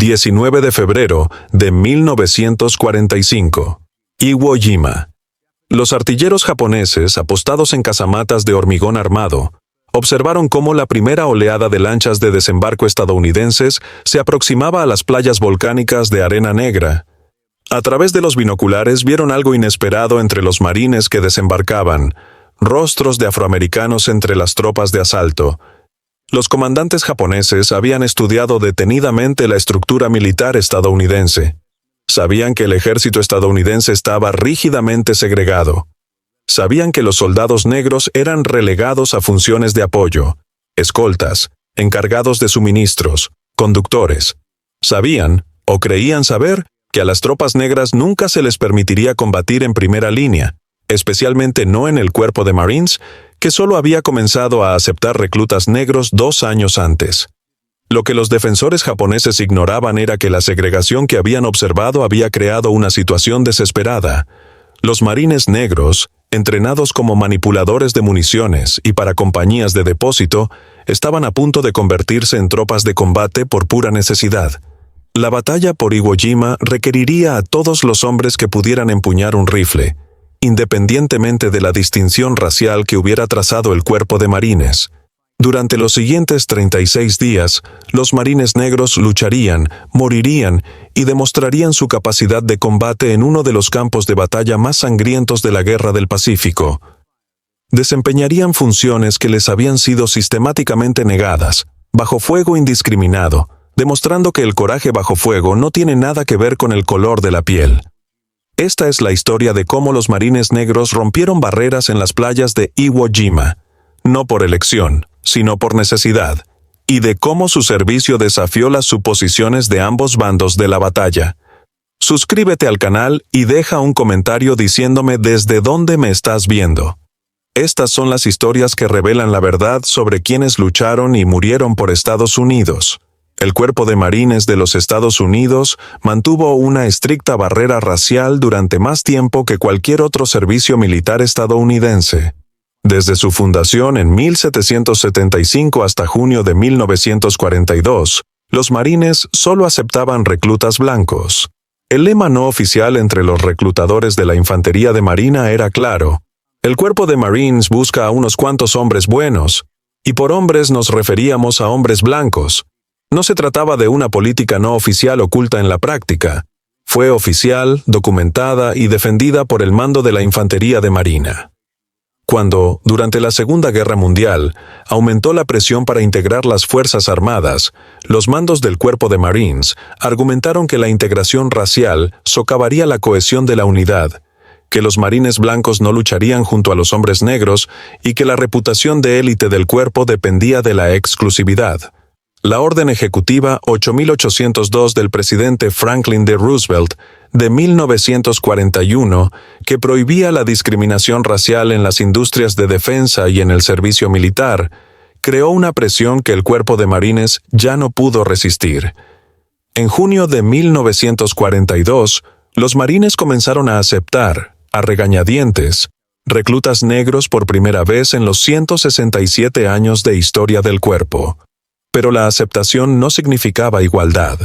19 de febrero de 1945. Iwo Jima. Los artilleros japoneses, apostados en casamatas de hormigón armado, observaron cómo la primera oleada de lanchas de desembarco estadounidenses se aproximaba a las playas volcánicas de Arena Negra. A través de los binoculares vieron algo inesperado entre los marines que desembarcaban: rostros de afroamericanos entre las tropas de asalto. Los comandantes japoneses habían estudiado detenidamente la estructura militar estadounidense. Sabían que el ejército estadounidense estaba rígidamente segregado. Sabían que los soldados negros eran relegados a funciones de apoyo, escoltas, encargados de suministros, conductores. Sabían, o creían saber, que a las tropas negras nunca se les permitiría combatir en primera línea, especialmente no en el cuerpo de Marines, que solo había comenzado a aceptar reclutas negros 2 años antes. Lo que los defensores japoneses ignoraban era que la segregación que habían observado había creado una situación desesperada. Los marines negros, entrenados como manipuladores de municiones y para compañías de depósito, estaban a punto de convertirse en tropas de combate por pura necesidad. La batalla por Iwo Jima requeriría a todos los hombres que pudieran empuñar un rifle, independientemente de la distinción racial que hubiera trazado el cuerpo de marines. Durante los siguientes 36 días, los marines negros lucharían, morirían y demostrarían su capacidad de combate en uno de los campos de batalla más sangrientos de la Guerra del Pacífico. Desempeñarían funciones que les habían sido sistemáticamente negadas, bajo fuego indiscriminado, demostrando que el coraje bajo fuego no tiene nada que ver con el color de la piel. Esta es la historia de cómo los marines negros rompieron barreras en las playas de Iwo Jima, no por elección, sino por necesidad, y de cómo su servicio desafió las suposiciones de ambos bandos de la batalla. Suscríbete al canal y deja un comentario diciéndome desde dónde me estás viendo. Estas son las historias que revelan la verdad sobre quienes lucharon y murieron por Estados Unidos. El Cuerpo de Marines de los Estados Unidos mantuvo una estricta barrera racial durante más tiempo que cualquier otro servicio militar estadounidense. Desde su fundación en 1775 hasta junio de 1942, los marines solo aceptaban reclutas blancos. El lema no oficial entre los reclutadores de la infantería de marina era claro: el Cuerpo de Marines busca a unos cuantos hombres buenos, y por hombres nos referíamos a hombres blancos. No se trataba de una política no oficial oculta en la práctica. Fue oficial, documentada y defendida por el mando de la Infantería de Marina. Cuando, durante la Segunda Guerra Mundial, aumentó la presión para integrar las Fuerzas Armadas, los mandos del Cuerpo de Marines argumentaron que la integración racial socavaría la cohesión de la unidad, que los marines blancos no lucharían junto a los hombres negros y que la reputación de élite del cuerpo dependía de la exclusividad. La Orden Ejecutiva 8802 del presidente Franklin D. Roosevelt de 1941, que prohibía la discriminación racial en las industrias de defensa y en el servicio militar, creó una presión que el Cuerpo de Marines ya no pudo resistir. En junio de 1942, los marines comenzaron a aceptar, a regañadientes, reclutas negros por primera vez en los 167 años de historia del cuerpo. Pero la aceptación no significaba igualdad.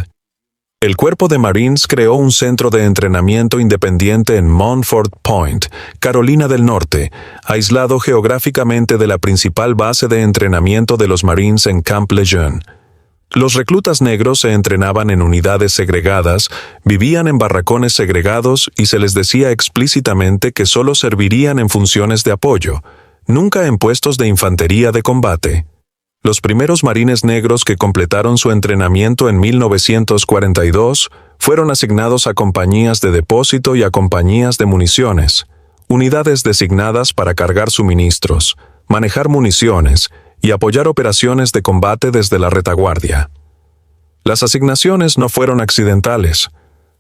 El Cuerpo de Marines creó un centro de entrenamiento independiente en Montford Point, Carolina del Norte, aislado geográficamente de la principal base de entrenamiento de los Marines en Camp Lejeune. Los reclutas negros se entrenaban en unidades segregadas, vivían en barracones segregados y se les decía explícitamente que solo servirían en funciones de apoyo, nunca en puestos de infantería de combate. Los primeros marines negros que completaron su entrenamiento en 1942 fueron asignados a compañías de depósito y a compañías de municiones, unidades designadas para cargar suministros, manejar municiones y apoyar operaciones de combate desde la retaguardia. Las asignaciones no fueron accidentales.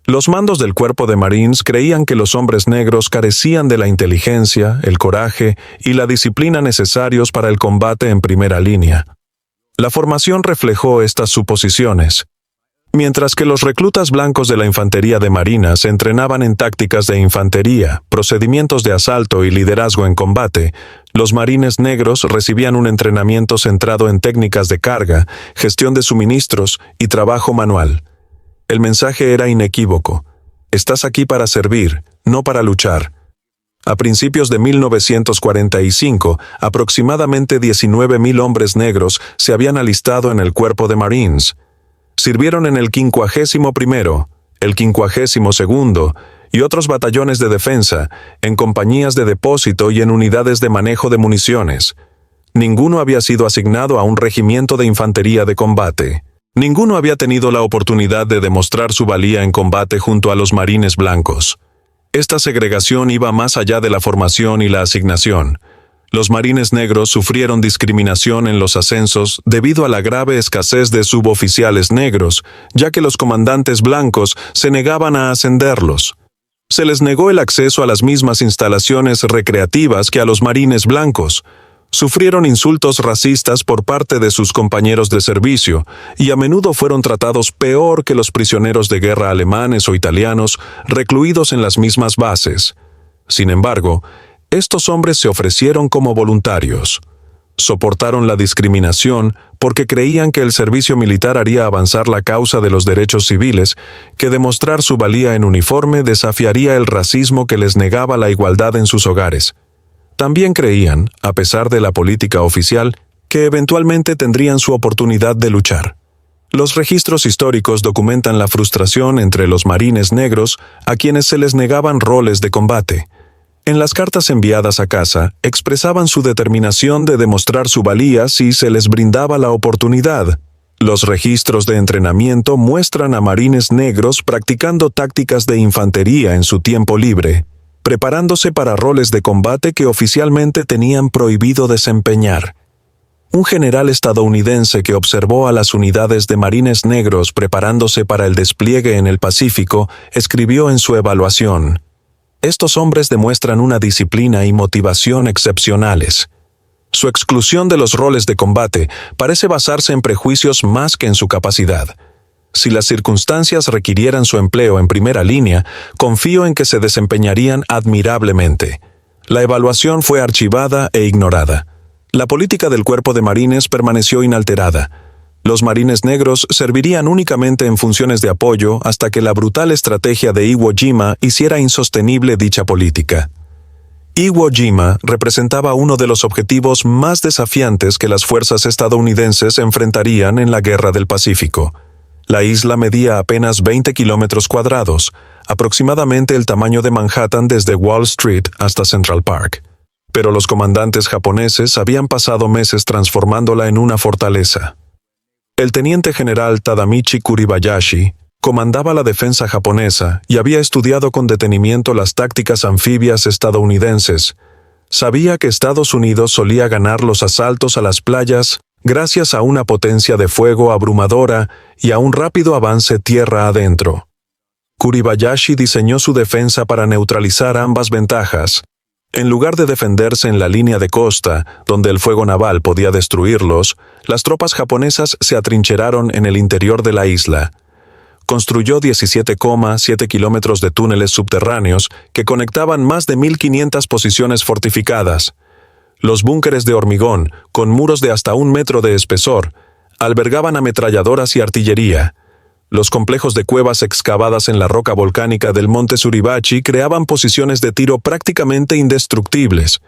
Los mandos del Cuerpo de Marines creían que los hombres negros carecían de la inteligencia, el coraje y la disciplina necesarios para el combate en primera línea. La formación reflejó estas suposiciones. Mientras que los reclutas blancos de la Infantería de Marina se entrenaban en tácticas de infantería, procedimientos de asalto y liderazgo en combate, los marines negros recibían un entrenamiento centrado en técnicas de carga, gestión de suministros y trabajo manual. El mensaje era inequívoco. Estás aquí para servir, no para luchar. A principios de 1945, aproximadamente 19,000 hombres negros se habían alistado en el cuerpo de Marines. Sirvieron en el 51º, el 52º y otros batallones de defensa, en compañías de depósito y en unidades de manejo de municiones. Ninguno había sido asignado a un regimiento de infantería de combate. Ninguno había tenido la oportunidad de demostrar su valía en combate junto a los marines blancos. Esta segregación iba más allá de la formación y la asignación. Los marines negros sufrieron discriminación en los ascensos debido a la grave escasez de suboficiales negros, ya que los comandantes blancos se negaban a ascenderlos. Se les negó el acceso a las mismas instalaciones recreativas que a los marines blancos. Sufrieron insultos racistas por parte de sus compañeros de servicio y a menudo fueron tratados peor que los prisioneros de guerra alemanes o italianos recluidos en las mismas bases. Sin embargo, estos hombres se ofrecieron como voluntarios. Soportaron la discriminación porque creían que el servicio militar haría avanzar la causa de los derechos civiles, que demostrar su valía en uniforme desafiaría el racismo que les negaba la igualdad en sus hogares. También creían, a pesar de la política oficial, que eventualmente tendrían su oportunidad de luchar. Los registros históricos documentan la frustración entre los marines negros a quienes se les negaban roles de combate. En las cartas enviadas a casa, expresaban su determinación de demostrar su valía si se les brindaba la oportunidad. Los registros de entrenamiento muestran a marines negros practicando tácticas de infantería en su tiempo libre, preparándose para roles de combate que oficialmente tenían prohibido desempeñar. Un general estadounidense que observó a las unidades de marines negros preparándose para el despliegue en el Pacífico escribió en su evaluación: estos hombres demuestran una disciplina y motivación excepcionales. Su exclusión de los roles de combate parece basarse en prejuicios más que en su capacidad. Si las circunstancias requirieran su empleo en primera línea, confío en que se desempeñarían admirablemente. La evaluación fue archivada e ignorada. La política del cuerpo de marines permaneció inalterada. Los marines negros servirían únicamente en funciones de apoyo hasta que la brutal estrategia de Iwo Jima hiciera insostenible dicha política. Iwo Jima representaba uno de los objetivos más desafiantes que las fuerzas estadounidenses enfrentarían en la Guerra del Pacífico. La isla medía apenas 20 kilómetros cuadrados, aproximadamente el tamaño de Manhattan desde Wall Street hasta Central Park. Pero los comandantes japoneses habían pasado meses transformándola en una fortaleza. El teniente general Tadamichi Kuribayashi comandaba la defensa japonesa y había estudiado con detenimiento las tácticas anfibias estadounidenses. Sabía que Estados Unidos solía ganar los asaltos a las playas gracias a una potencia de fuego abrumadora y a un rápido avance tierra adentro. Kuribayashi diseñó su defensa para neutralizar ambas ventajas. En lugar de defenderse en la línea de costa, donde el fuego naval podía destruirlos, las tropas japonesas se atrincheraron en el interior de la isla. Construyó 17,7 kilómetros de túneles subterráneos que conectaban más de 1,500 posiciones fortificadas. Los búnkeres de hormigón, con muros de hasta 1 metro de espesor, albergaban ametralladoras y artillería. Los complejos de cuevas excavadas en la roca volcánica del monte Suribachi creaban posiciones de tiro prácticamente indestructibles.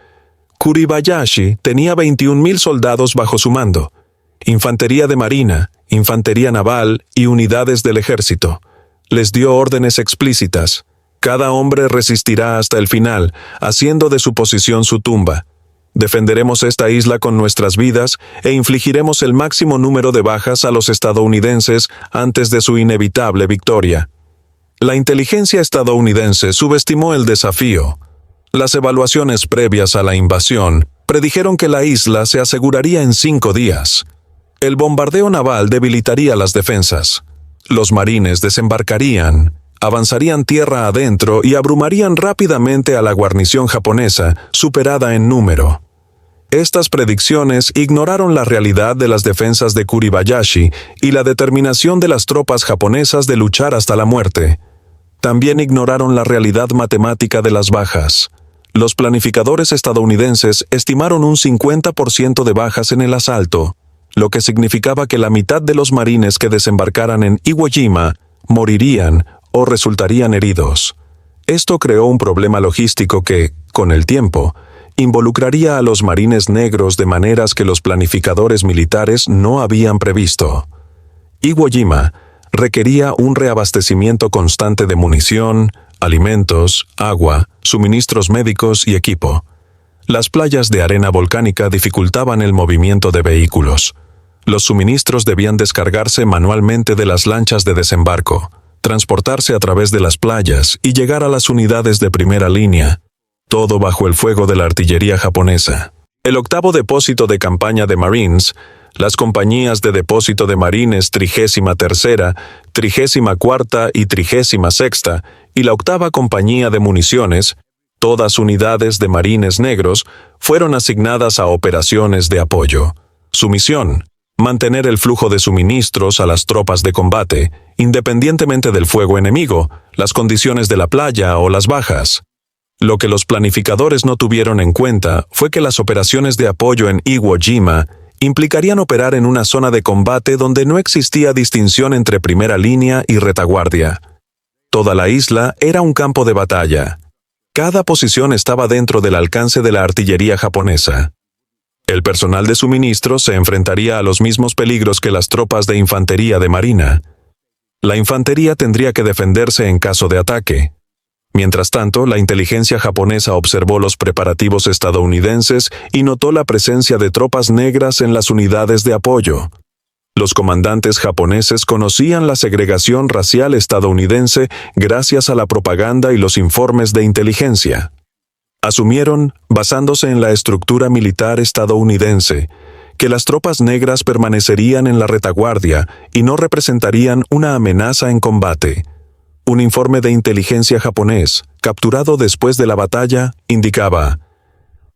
Kuribayashi tenía 21,000 soldados bajo su mando, infantería de marina, infantería naval y unidades del ejército. Les dio órdenes explícitas: cada hombre resistirá hasta el final, haciendo de su posición su tumba. Defenderemos esta isla con nuestras vidas e infligiremos el máximo número de bajas a los estadounidenses antes de su inevitable victoria. La inteligencia estadounidense subestimó el desafío. Las evaluaciones previas a la invasión predijeron que la isla se aseguraría en 5 días. El bombardeo naval debilitaría las defensas. Los marines desembarcarían, avanzarían tierra adentro y abrumarían rápidamente a la guarnición japonesa, superada en número. Estas predicciones ignoraron la realidad de las defensas de Kuribayashi y la determinación de las tropas japonesas de luchar hasta la muerte. También ignoraron la realidad matemática de las bajas. Los planificadores estadounidenses estimaron un 50% de bajas en el asalto, lo que significaba que la mitad de los marines que desembarcaran en Iwo Jima morirían o resultarían heridos. Esto creó un problema logístico que, con el tiempo, involucraría a los marines negros de maneras que los planificadores militares no habían previsto. Iwo Jima requería un reabastecimiento constante de munición, alimentos, agua, suministros médicos y equipo. Las playas de arena volcánica dificultaban el movimiento de vehículos. Los suministros debían descargarse manualmente de las lanchas de desembarco, transportarse a través de las playas y llegar a las unidades de primera línea, todo bajo el fuego de la artillería japonesa. El octavo depósito de campaña de Marines, las compañías de depósito de Marines 33ª, 34ª y 36ª, y la octava compañía de municiones, todas unidades de Marines negros, fueron asignadas a operaciones de apoyo. Su misión: mantener el flujo de suministros a las tropas de combate, independientemente del fuego enemigo, las condiciones de la playa o las bajas. Lo que los planificadores no tuvieron en cuenta fue que las operaciones de apoyo en Iwo Jima implicarían operar en una zona de combate donde no existía distinción entre primera línea y retaguardia. Toda la isla era un campo de batalla. Cada posición estaba dentro del alcance de la artillería japonesa. El personal de suministro se enfrentaría a los mismos peligros que las tropas de infantería de marina. La infantería tendría que defenderse en caso de ataque. Mientras tanto, la inteligencia japonesa observó los preparativos estadounidenses y notó la presencia de tropas negras en las unidades de apoyo. Los comandantes japoneses conocían la segregación racial estadounidense gracias a la propaganda y los informes de inteligencia. Asumieron, basándose en la estructura militar estadounidense, que las tropas negras permanecerían en la retaguardia y no representarían una amenaza en combate. Un informe de inteligencia japonés, capturado después de la batalla, indicaba: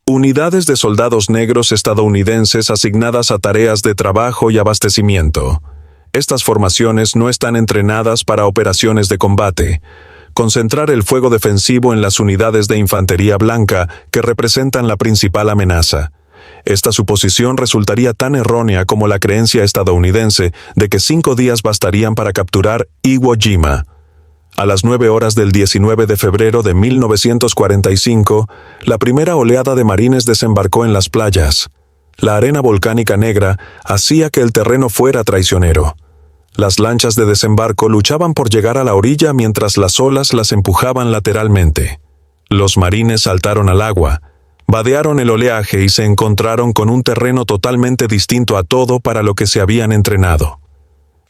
unidades de soldados negros estadounidenses asignadas a tareas de trabajo y abastecimiento. Estas formaciones no están entrenadas para operaciones de combate. Concentrar el fuego defensivo en las unidades de infantería blanca que representan la principal amenaza. Esta suposición resultaría tan errónea como la creencia estadounidense de que 5 días bastarían para capturar Iwo Jima. A las 9 horas del 19 de febrero de 1945, la primera oleada de marines desembarcó en las playas. La arena volcánica negra hacía que el terreno fuera traicionero. Las lanchas de desembarco luchaban por llegar a la orilla mientras las olas las empujaban lateralmente. Los marines saltaron al agua, vadearon el oleaje y se encontraron con un terreno totalmente distinto a todo para lo que se habían entrenado.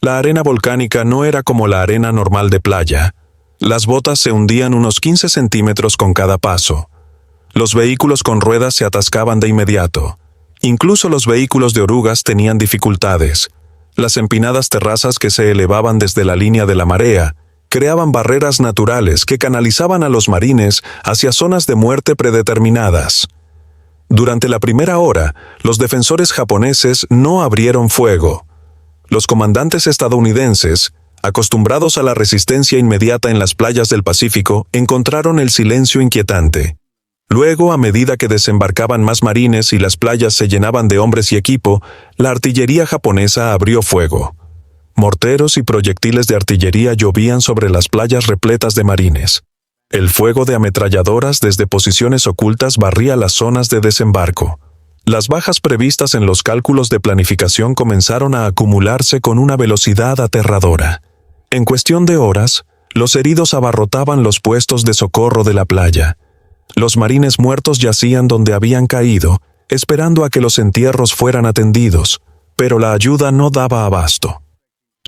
La arena volcánica no era como la arena normal de playa. Las botas se hundían unos 15 centímetros con cada paso. Los vehículos con ruedas se atascaban de inmediato. Incluso los vehículos de orugas tenían dificultades. Las empinadas terrazas que se elevaban desde la línea de la marea creaban barreras naturales que canalizaban a los marines hacia zonas de muerte predeterminadas. Durante la primera hora, los defensores japoneses no abrieron fuego. Los comandantes estadounidenses, acostumbrados a la resistencia inmediata en las playas del Pacífico, encontraron el silencio inquietante. Luego, a medida que desembarcaban más marines y las playas se llenaban de hombres y equipo, la artillería japonesa abrió fuego. Morteros y proyectiles de artillería llovían sobre las playas repletas de marines. El fuego de ametralladoras desde posiciones ocultas barría las zonas de desembarco. Las bajas previstas en los cálculos de planificación comenzaron a acumularse con una velocidad aterradora. En cuestión de horas, los heridos abarrotaban los puestos de socorro de la playa. Los marines muertos yacían donde habían caído, esperando a que los entierros fueran atendidos, pero la ayuda no daba abasto.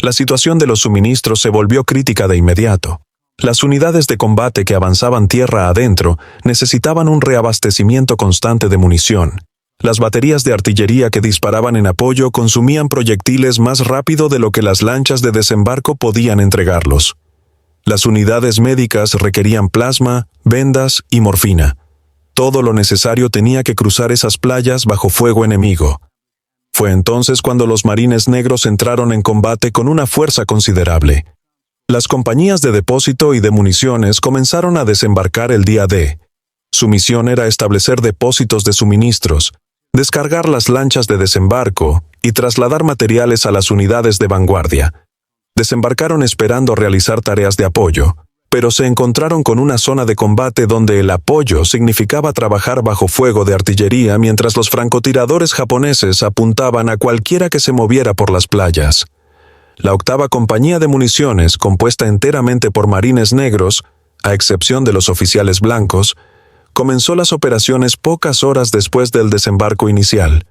La situación de los suministros se volvió crítica de inmediato. Las unidades de combate que avanzaban tierra adentro necesitaban un reabastecimiento constante de munición. Las baterías de artillería que disparaban en apoyo consumían proyectiles más rápido de lo que las lanchas de desembarco podían entregarlos. Las unidades médicas requerían plasma, vendas y morfina. Todo lo necesario tenía que cruzar esas playas bajo fuego enemigo. Fue entonces cuando los marines negros entraron en combate con una fuerza considerable. Las compañías de depósito y de municiones comenzaron a desembarcar el día D. Su misión era establecer depósitos de suministros, descargar las lanchas de desembarco y trasladar materiales a las unidades de vanguardia. Desembarcaron esperando realizar tareas de apoyo, pero se encontraron con una zona de combate donde el apoyo significaba trabajar bajo fuego de artillería mientras los francotiradores japoneses apuntaban a cualquiera que se moviera por las playas. La 8ª Compañía de Municiones, compuesta enteramente por marines negros, a excepción de los oficiales blancos, comenzó las operaciones pocas horas después del desembarco inicial.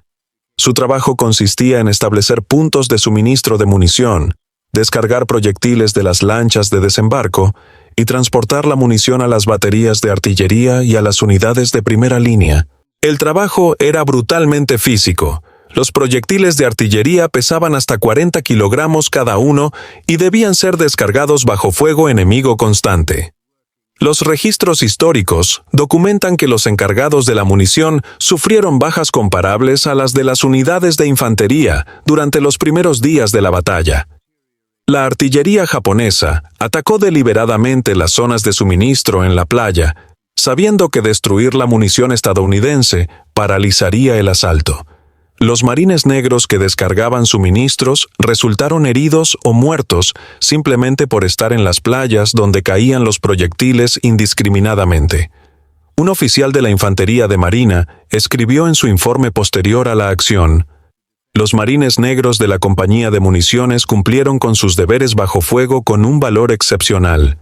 Su trabajo consistía en establecer puntos de suministro de munición, descargar proyectiles de las lanchas de desembarco y transportar la munición a las baterías de artillería y a las unidades de primera línea. El trabajo era brutalmente físico. Los proyectiles de artillería pesaban hasta 40 kilogramos cada uno y debían ser descargados bajo fuego enemigo constante. Los registros históricos documentan que los encargados de la munición sufrieron bajas comparables a las de las unidades de infantería durante los primeros días de la batalla. La artillería japonesa atacó deliberadamente las zonas de suministro en la playa, sabiendo que destruir la munición estadounidense paralizaría el asalto. Los marines negros que descargaban suministros resultaron heridos o muertos simplemente por estar en las playas donde caían los proyectiles indiscriminadamente. Un oficial de la Infantería de Marina escribió en su informe posterior a la acción: los marines negros de la Compañía de Municiones cumplieron con sus deberes bajo fuego con un valor excepcional.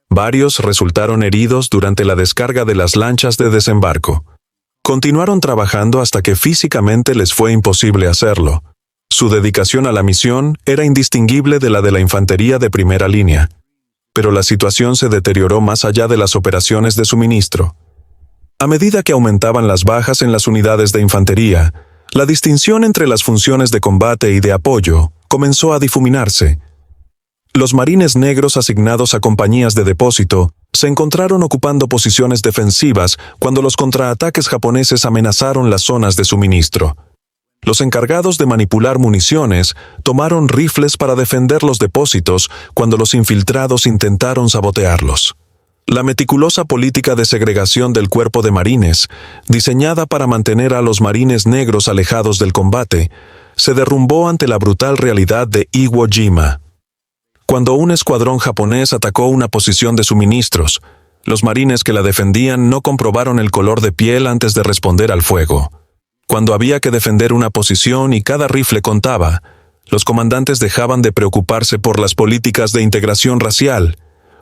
Varios resultaron heridos durante la descarga de las lanchas de desembarco. Continuaron trabajando hasta que físicamente les fue imposible hacerlo. Su dedicación a la misión era indistinguible de la de la infantería de primera línea. Pero la situación se deterioró más allá de las operaciones de suministro. A medida que aumentaban las bajas en las unidades de infantería, la distinción entre las funciones de combate y de apoyo comenzó a difuminarse. Los marines negros asignados a compañías de depósito se encontraron ocupando posiciones defensivas cuando los contraataques japoneses amenazaron las zonas de suministro. Los encargados de manipular municiones tomaron rifles para defender los depósitos cuando los infiltrados intentaron sabotearlos. La meticulosa política de segregación del cuerpo de marines, diseñada para mantener a los marines negros alejados del combate, se derrumbó ante la brutal realidad de Iwo Jima. Cuando un escuadrón japonés atacó una posición de suministros, los marines que la defendían no comprobaron el color de piel antes de responder al fuego. Cuando había que defender una posición y cada rifle contaba, los comandantes dejaban de preocuparse por las políticas de integración racial.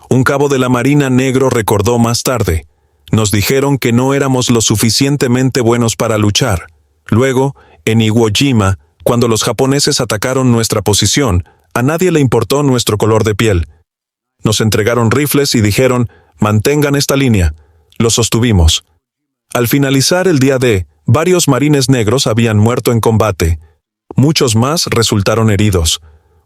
Un cabo de la Marina negro recordó más tarde: nos dijeron que no éramos lo suficientemente buenos para luchar. Luego, en Iwo Jima, cuando los japoneses atacaron nuestra posición, a nadie le importó nuestro color de piel. Nos entregaron rifles y dijeron: mantengan esta línea. Lo sostuvimos. Al finalizar el día D, varios marines negros habían muerto en combate. Muchos más resultaron heridos.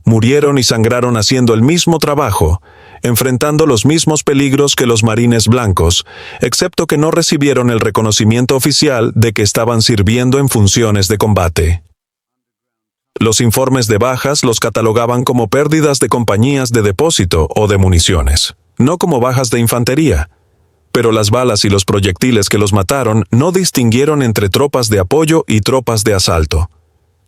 Murieron y sangraron haciendo el mismo trabajo, enfrentando los mismos peligros que los marines blancos, excepto que no recibieron el reconocimiento oficial de que estaban sirviendo en funciones de combate. Los informes de bajas los catalogaban como pérdidas de compañías de depósito o de municiones, no como bajas de infantería. Pero las balas y los proyectiles que los mataron no distinguieron entre tropas de apoyo y tropas de asalto.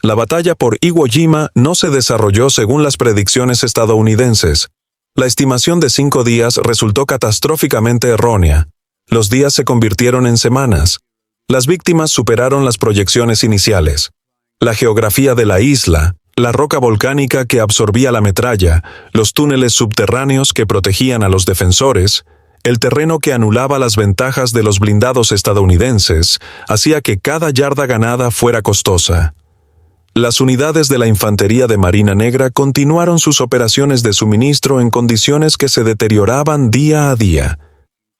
La batalla por Iwo Jima no se desarrolló según las predicciones estadounidenses. La estimación de 5 días resultó catastróficamente errónea. Los días se convirtieron en semanas. Las víctimas superaron las proyecciones iniciales. La geografía de la isla, la roca volcánica que absorbía la metralla, los túneles subterráneos que protegían a los defensores, el terreno que anulaba las ventajas de los blindados estadounidenses, hacía que cada yarda ganada fuera costosa. Las unidades de la Infantería de Marina Negra continuaron sus operaciones de suministro en condiciones que se deterioraban día a día.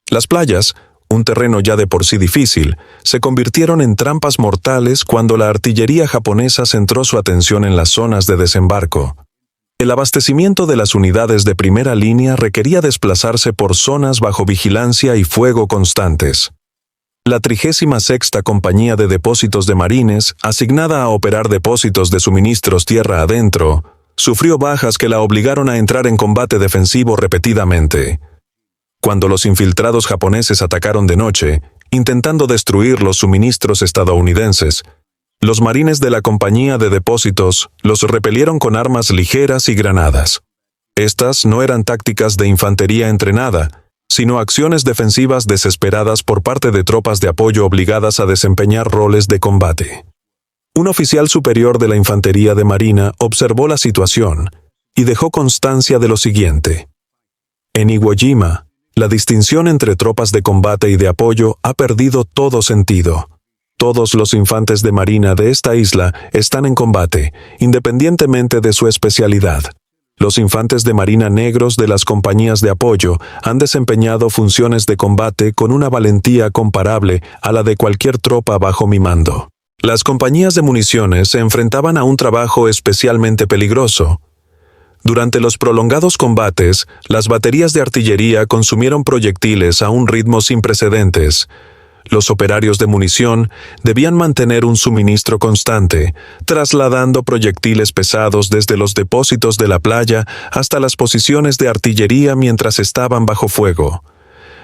Las playas, un terreno ya de por sí difícil, se convirtieron en trampas mortales cuando la artillería japonesa centró su atención en las zonas de desembarco. El abastecimiento de las unidades de primera línea requería desplazarse por zonas bajo vigilancia y fuego constantes. La 36ª Compañía de Depósitos de Marines, asignada a operar depósitos de suministros tierra adentro, sufrió bajas que la obligaron a entrar en combate defensivo repetidamente. Cuando los infiltrados japoneses atacaron de noche, intentando destruir los suministros estadounidenses, los marines de la Compañía de Depósitos los repelieron con armas ligeras y granadas. Estas no eran tácticas de infantería entrenada, sino acciones defensivas desesperadas por parte de tropas de apoyo obligadas a desempeñar roles de combate. Un oficial superior de la Infantería de Marina observó la situación y dejó constancia de lo siguiente. En Iwo Jima, la distinción entre tropas de combate y de apoyo ha perdido todo sentido. Todos los infantes de marina de esta isla están en combate, independientemente de su especialidad. Los infantes de marina negros de las compañías de apoyo han desempeñado funciones de combate con una valentía comparable a la de cualquier tropa bajo mi mando. Las compañías de municiones se enfrentaban a un trabajo especialmente peligroso. Durante los prolongados combates, las baterías de artillería consumieron proyectiles a un ritmo sin precedentes. Los operarios de munición debían mantener un suministro constante, trasladando proyectiles pesados desde los depósitos de la playa hasta las posiciones de artillería mientras estaban bajo fuego.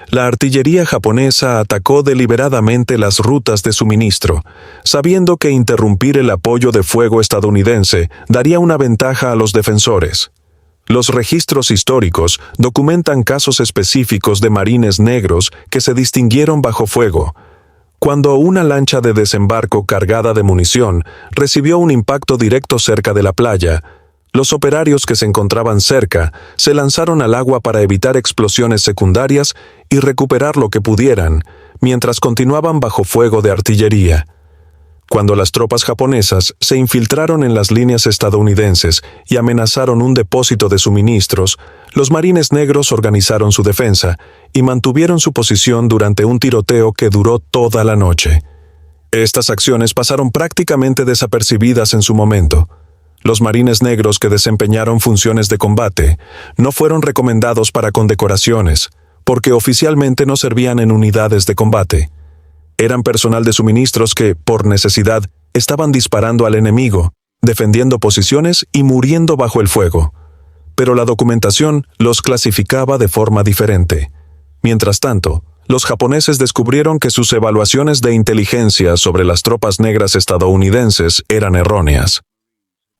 La artillería japonesa atacó deliberadamente las rutas de suministro, sabiendo que interrumpir el apoyo de fuego estadounidense daría una ventaja a los defensores. Los registros históricos documentan casos específicos de marines negros que se distinguieron bajo fuego. Cuando una lancha de desembarco cargada de munición recibió un impacto directo cerca de la playa, los operarios que se encontraban cerca se lanzaron al agua para evitar explosiones secundarias y recuperar lo que pudieran, mientras continuaban bajo fuego de artillería. Cuando las tropas japonesas se infiltraron en las líneas estadounidenses y amenazaron un depósito de suministros, los marines negros organizaron su defensa y mantuvieron su posición durante un tiroteo que duró toda la noche. Estas acciones pasaron prácticamente desapercibidas en su momento. Los marines negros que desempeñaron funciones de combate no fueron recomendados para condecoraciones, porque oficialmente no servían en unidades de combate. Eran personal de suministros que, por necesidad, estaban disparando al enemigo, defendiendo posiciones y muriendo bajo el fuego. Pero la documentación los clasificaba de forma diferente. Mientras tanto, los japoneses descubrieron que sus evaluaciones de inteligencia sobre las tropas negras estadounidenses eran erróneas.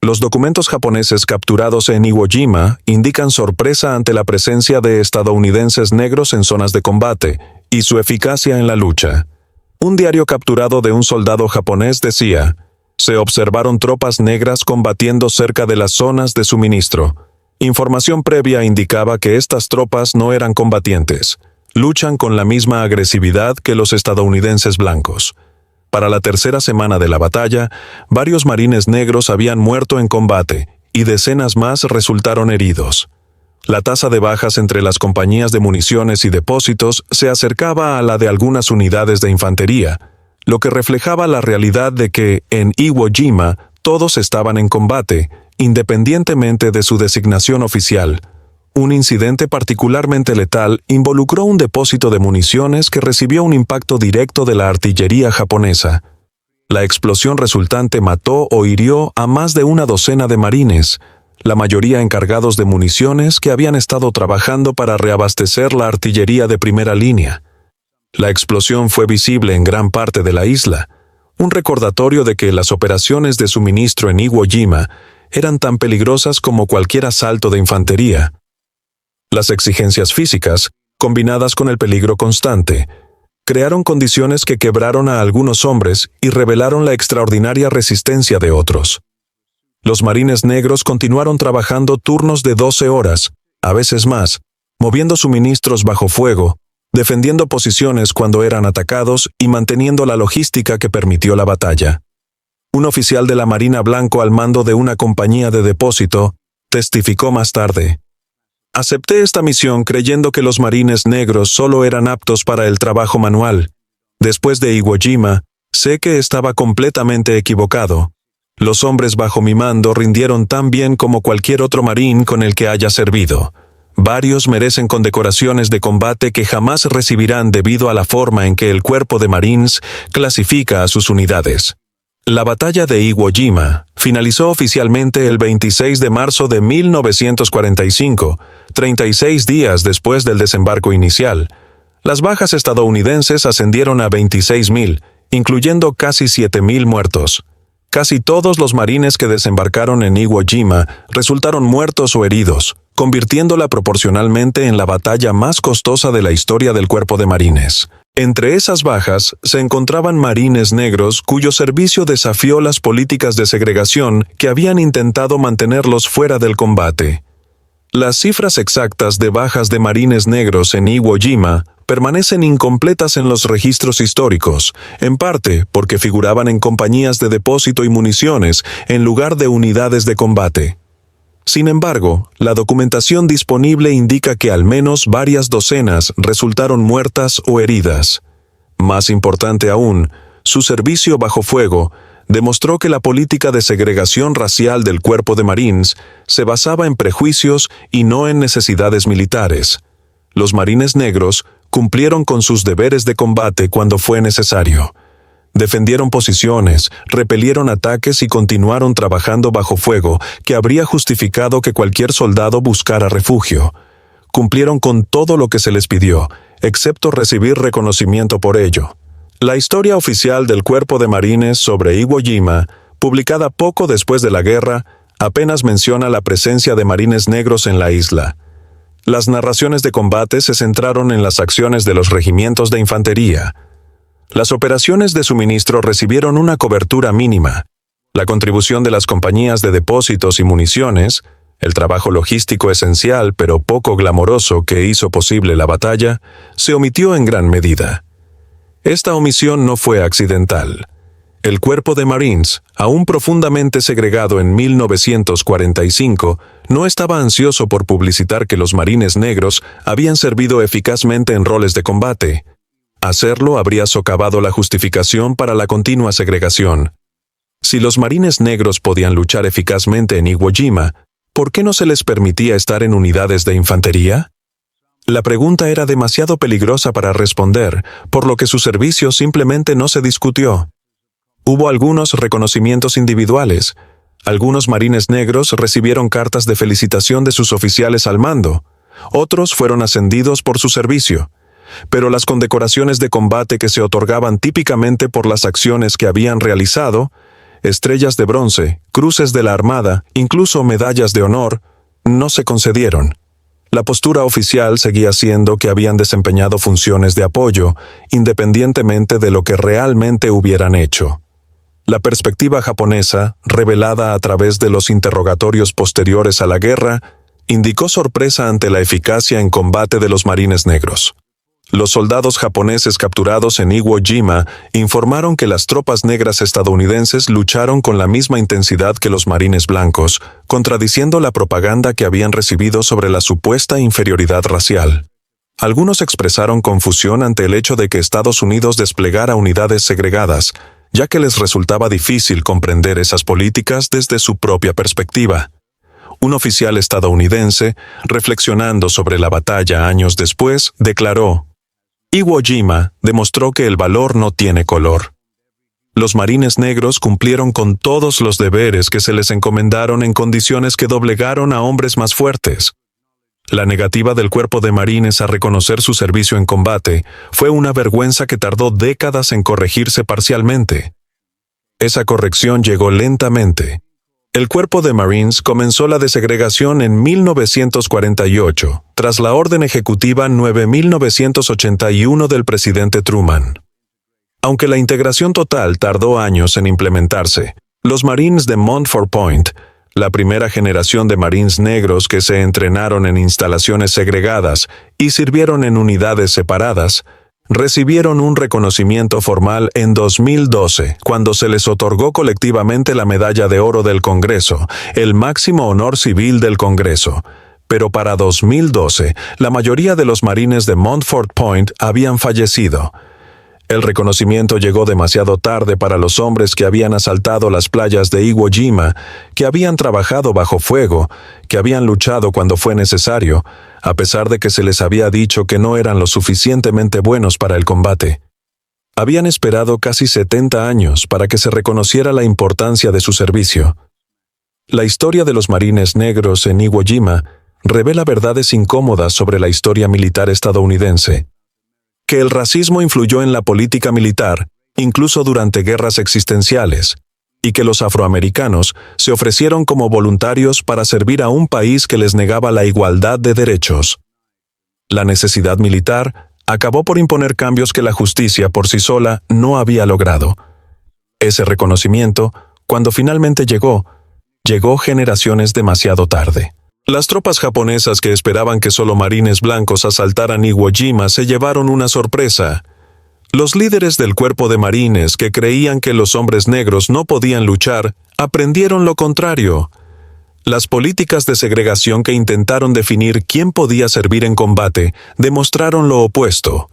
Los documentos japoneses capturados en Iwo Jima indican sorpresa ante la presencia de estadounidenses negros en zonas de combate y su eficacia en la lucha. Un diario capturado de un soldado japonés decía: se observaron tropas negras combatiendo cerca de las zonas de suministro. Información previa indicaba que estas tropas no eran combatientes. Luchan con la misma agresividad que los estadounidenses blancos. Para la tercera semana de la batalla, varios marines negros habían muerto en combate y decenas más resultaron heridos. La tasa de bajas entre las compañías de municiones y depósitos se acercaba a la de algunas unidades de infantería, lo que reflejaba la realidad de que, en Iwo Jima, todos estaban en combate, independientemente de su designación oficial. Un incidente particularmente letal involucró un depósito de municiones que recibió un impacto directo de la artillería japonesa. La explosión resultante mató o hirió a más de una docena de marines, la mayoría encargados de municiones que habían estado trabajando para reabastecer la artillería de primera línea. La explosión fue visible en gran parte de la isla, un recordatorio de que las operaciones de suministro en Iwo Jima eran tan peligrosas como cualquier asalto de infantería. Las exigencias físicas, combinadas con el peligro constante, crearon condiciones que quebraron a algunos hombres y revelaron la extraordinaria resistencia de otros. Los marines negros continuaron trabajando turnos de 12 horas, a veces más, moviendo suministros bajo fuego, defendiendo posiciones cuando eran atacados y manteniendo la logística que permitió la batalla. Un oficial de la Marina Blanco al mando de una compañía de depósito testificó más tarde: acepté esta misión creyendo que los marines negros solo eran aptos para el trabajo manual. Después de Iwo Jima, sé que estaba completamente equivocado. Los hombres bajo mi mando rindieron tan bien como cualquier otro marín con el que haya servido. Varios merecen condecoraciones de combate que jamás recibirán debido a la forma en que el cuerpo de Marines clasifica a sus unidades. La batalla de Iwo Jima finalizó oficialmente el 26 de marzo de 1945, 36 días después del desembarco inicial. Las bajas estadounidenses ascendieron a 26,000, incluyendo casi 7,000 muertos. Casi todos los marines que desembarcaron en Iwo Jima resultaron muertos o heridos, convirtiéndola proporcionalmente en la batalla más costosa de la historia del Cuerpo de Marines. Entre esas bajas se encontraban marines negros cuyo servicio desafió las políticas de segregación que habían intentado mantenerlos fuera del combate. Las cifras exactas de bajas de marines negros en Iwo Jima permanecen incompletas en los registros históricos, en parte porque figuraban en compañías de depósito y municiones en lugar de unidades de combate. Sin embargo, la documentación disponible indica que al menos varias docenas resultaron muertas o heridas. Más importante aún, su servicio bajo fuego demostró que la política de segregación racial del Cuerpo de Marines se basaba en prejuicios y no en necesidades militares. Los marines negros cumplieron con sus deberes de combate cuando fue necesario. Defendieron posiciones, repelieron ataques y continuaron trabajando bajo fuego, que habría justificado que cualquier soldado buscara refugio. Cumplieron con todo lo que se les pidió, excepto recibir reconocimiento por ello. La historia oficial del Cuerpo de Marines sobre Iwo Jima, publicada poco después de la guerra, apenas menciona la presencia de marines negros en la isla. Las narraciones de combate se centraron en las acciones de los regimientos de infantería. Las operaciones de suministro recibieron una cobertura mínima. La contribución de las compañías de depósitos y municiones, el trabajo logístico esencial pero poco glamoroso que hizo posible la batalla, se omitió en gran medida. Esta omisión no fue accidental. El Cuerpo de Marines, aún profundamente segregado en 1945, no estaba ansioso por publicitar que los marines negros habían servido eficazmente en roles de combate. Hacerlo habría socavado la justificación para la continua segregación. Si los marines negros podían luchar eficazmente en Iwo Jima, ¿por qué no se les permitía estar en unidades de infantería? La pregunta era demasiado peligrosa para responder, por lo que su servicio simplemente no se discutió. Hubo algunos reconocimientos individuales. Algunos marines negros recibieron cartas de felicitación de sus oficiales al mando. Otros fueron ascendidos por su servicio. Pero las condecoraciones de combate que se otorgaban típicamente por las acciones que habían realizado, estrellas de bronce, cruces de la Armada, incluso medallas de honor, no se concedieron. La postura oficial seguía siendo que habían desempeñado funciones de apoyo, independientemente de lo que realmente hubieran hecho. La perspectiva japonesa, revelada a través de los interrogatorios posteriores a la guerra, indicó sorpresa ante la eficacia en combate de los marines negros. Los soldados japoneses capturados en Iwo Jima informaron que las tropas negras estadounidenses lucharon con la misma intensidad que los marines blancos, contradiciendo la propaganda que habían recibido sobre la supuesta inferioridad racial. Algunos expresaron confusión ante el hecho de que Estados Unidos desplegara unidades segregadas, ya que les resultaba difícil comprender esas políticas desde su propia perspectiva. Un oficial estadounidense, reflexionando sobre la batalla años después, declaró: Iwo Jima demostró que el valor no tiene color. Los marines negros cumplieron con todos los deberes que se les encomendaron en condiciones que doblegaron a hombres más fuertes. La negativa del Cuerpo de Marines a reconocer su servicio en combate fue una vergüenza que tardó décadas en corregirse parcialmente. Esa corrección llegó lentamente. El Cuerpo de Marines comenzó la desegregación en 1948, tras la Orden Ejecutiva 9981 del presidente Truman. Aunque la integración total tardó años en implementarse, los Marines de Montford Point, la primera generación de Marines negros que se entrenaron en instalaciones segregadas y sirvieron en unidades separadas, recibieron un reconocimiento formal en 2012, cuando se les otorgó colectivamente la Medalla de Oro del Congreso, el máximo honor civil del Congreso. Pero para 2012, la mayoría de los marines de Montford Point habían fallecido. El reconocimiento llegó demasiado tarde para los hombres que habían asaltado las playas de Iwo Jima, que habían trabajado bajo fuego, que habían luchado cuando fue necesario, a pesar de que se les había dicho que no eran lo suficientemente buenos para el combate. Habían esperado casi 70 años para que se reconociera la importancia de su servicio. La historia de los marines negros en Iwo Jima revela verdades incómodas sobre la historia militar estadounidense. Que el racismo influyó en la política militar, incluso durante guerras existenciales. y que los afroamericanos se ofrecieron como voluntarios para servir a un país que les negaba la igualdad de derechos. La necesidad militar acabó por imponer cambios que la justicia por sí sola no había logrado. Ese reconocimiento, cuando finalmente llegó generaciones demasiado tarde. Las tropas japonesas que esperaban que solo marines blancos asaltaran Iwo Jima se llevaron una sorpresa. Los líderes del cuerpo de marines que creían que los hombres negros no podían luchar, aprendieron lo contrario. Las políticas de segregación que intentaron definir quién podía servir en combate demostraron lo opuesto.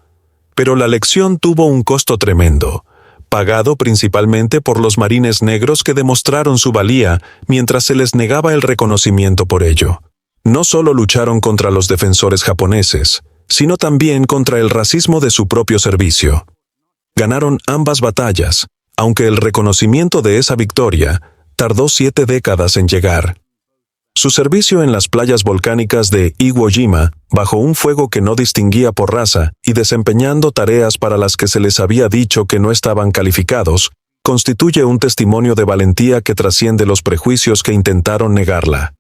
Pero la lección tuvo un costo tremendo, pagado principalmente por los marines negros que demostraron su valía mientras se les negaba el reconocimiento por ello. No solo lucharon contra los defensores japoneses, sino también contra el racismo de su propio servicio. Ganaron ambas batallas, aunque el reconocimiento de esa victoria tardó 7 décadas en llegar. Su servicio en las playas volcánicas de Iwo Jima, bajo un fuego que no distinguía por raza y desempeñando tareas para las que se les había dicho que no estaban calificados, constituye un testimonio de valentía que trasciende los prejuicios que intentaron negarla.